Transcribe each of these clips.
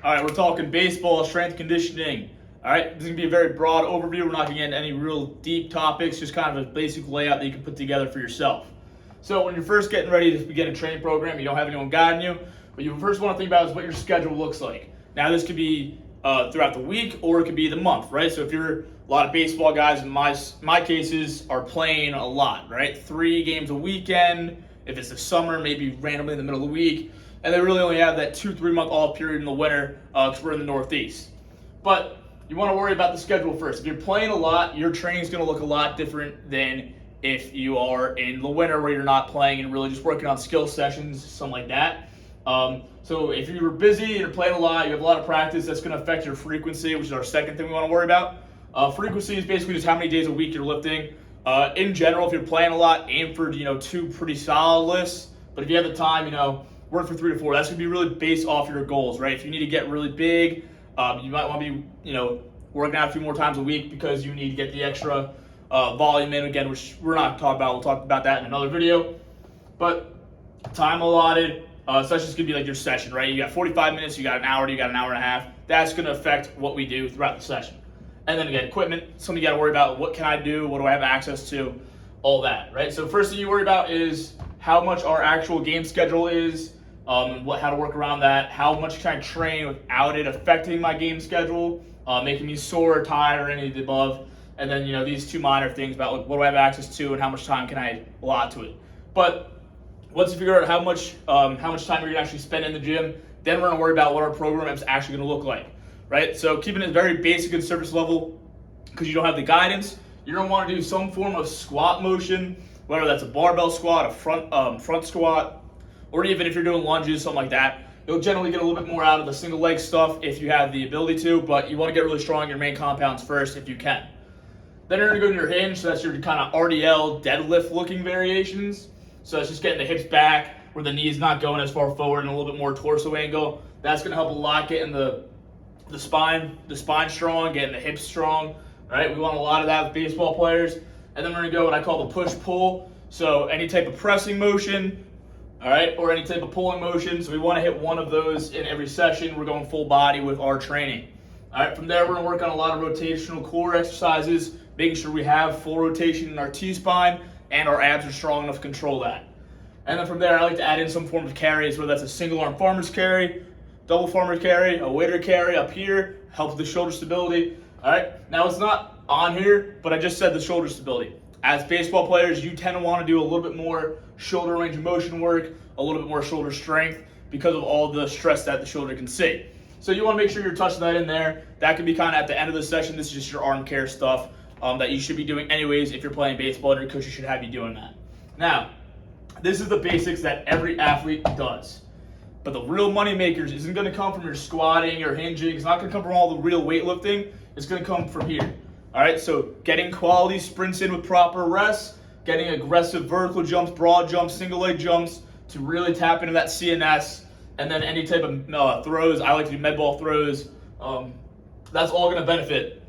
All right, we're talking baseball, strength conditioning. All right, this is going to be a very broad overview. We're not going to get into any real deep topics, just kind of a basic layout that you can put together for yourself. So when you're first getting ready to begin a training program, you don't have anyone guiding you. What you first want to think about is what your schedule looks like. Now, this could be throughout the week or it could be the month, right? So if you're a lot of baseball guys, in my cases, are playing a lot, right? 3 games a weekend. If it's the summer, maybe randomly in the middle of the week. And they really only have that 2-3 month off period in the winter because we're in the Northeast. But you want to worry about the schedule first. If you're playing a lot, your training is going to look a lot different than if you are in the winter where you're not playing and really just working on skill sessions, something like that. So if you're busy and you're playing a lot, you have a lot of practice, that's going to affect your frequency, which is our second thing we want to worry about. Frequency is basically just how many days a week you're lifting. In general, if you're playing a lot, aim for 2 pretty solid lifts. But if you have the time, work for 3 to 4. That's going to be really based off your goals, right? If you need to get really big, you might want to be, working out a few more times a week because you need to get the extra volume in, again, which we're not talking about. We'll talk about that in another video. But time allotted, so that's just going to be like your session, right? You got 45 minutes, you got an hour, you got an hour and a half. That's going to affect what we do throughout the session. And then again, equipment, something you got to worry about. What can I do? What do I have access to? All that, right? So first thing you worry about is how much our actual game schedule is, how to work around that, how much can I train without it affecting my game schedule, making me sore or tired or any of the above. And then, these 2 minor things about what do I have access to and how much time can I allot to it. But once you figure out how much time you're going to actually spend in the gym, then we're going to worry about what our program is actually going to look like, right? So keeping it very basic and surface level because you don't have the guidance, you're going to want to do some form of squat motion, whether that's a barbell squat, a front squat, or even if you're doing lunges, something like that. You'll generally get a little bit more out of the single leg stuff if you have the ability to, but you want to get really strong in your main compounds first if you can. Then you're going to go to your hinge, so that's your kind of RDL deadlift looking variations. So that's just getting the hips back where the knee's not going as far forward and a little bit more torso angle. That's going to help a lot getting the spine strong, getting the hips strong. Right? We want a lot of that with baseball players. And then we're going to go what I call the push-pull. So any type of pressing motion, all right, or any type of pulling motion. So we want to hit one of those in every session. We're going full body with our training. All right, from there, we're going to work on a lot of rotational core exercises, making sure we have full rotation in our T-spine and our abs are strong enough to control that. And then from there, I like to add in some form of carries, whether that's a single arm farmer's carry, double farmer's carry, a waiter carry up here, helps with the shoulder stability. All right, now it's not on here, but I just said the shoulder stability. As baseball players, you tend to want to do a little bit more shoulder range of motion work, a little bit more shoulder strength because of all the stress that the shoulder can see. So you want to make sure you're touching that in there. That can be kind of at the end of the session. This is just your arm care stuff that you should be doing anyways if you're playing baseball and your coach should have you doing that. Now, this is the basics that every athlete does. But the real money makers isn't going to come from your squatting, your hinging. It's not going to come from all the real weightlifting. It's going to come from here. All right, so getting quality sprints in with proper rests, getting aggressive vertical jumps, broad jumps, single leg jumps to really tap into that CNS, and then any type of throws. I like to do med ball throws. That's all going to benefit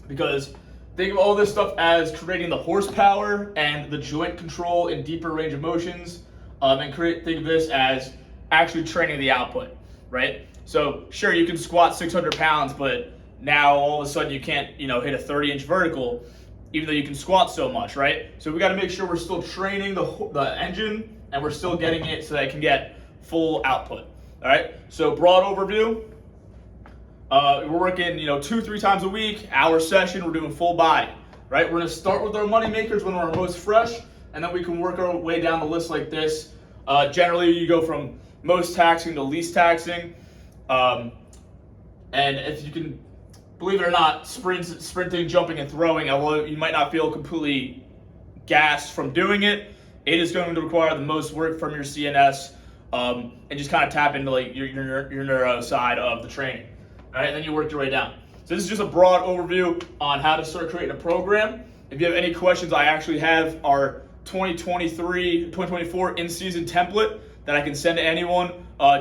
because think of all this stuff as creating the horsepower and the joint control in deeper range of motions, and think of this as actually training the output, right? So sure, you can squat 600 pounds, but now all of a sudden you can't, hit a 30-inch vertical, even though you can squat so much, right? So we got to make sure we're still training the engine and we're still getting it so that it can get full output. All right. So broad overview. We're working, 2-3 times a week, hour session. We're doing full body, right? We're going to start with our money makers when we're most fresh, and then we can work our way down the list like this. Generally, you go from most taxing to least taxing, and if you can. Believe it or not, sprinting, jumping, and throwing, although you might not feel completely gassed from doing it, it is going to require the most work from your CNS and just kind of tap into your neuro side of the training. All right, and then you work your way down. So this is just a broad overview on how to start creating a program. If you have any questions, I actually have our 2024 in-season template that I can send to anyone.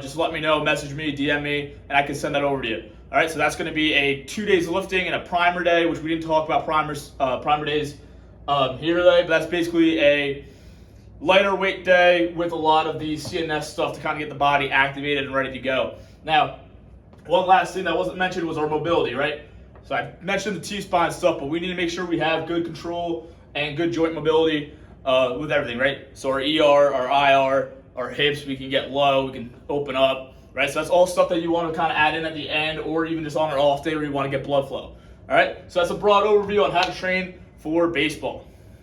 Just let me know, message me, DM me, and I can send that over to you. All right, so that's going to be a 2 days lifting and a primer day, which we didn't talk about primer days here today, but that's basically a lighter weight day with a lot of the CNS stuff to kind of get the body activated and ready to go. Now, One last thing that wasn't mentioned was our mobility, right? So I mentioned the T-spine stuff, but we need to make sure we have good control and good joint mobility with everything, right? So our ER, our IR, our hips, we can get low, we can open up, right? So that's all stuff that you want to kind of add in at the end, or even just on an off day where you want to get blood flow. All right, so that's a broad overview on how to train for baseball.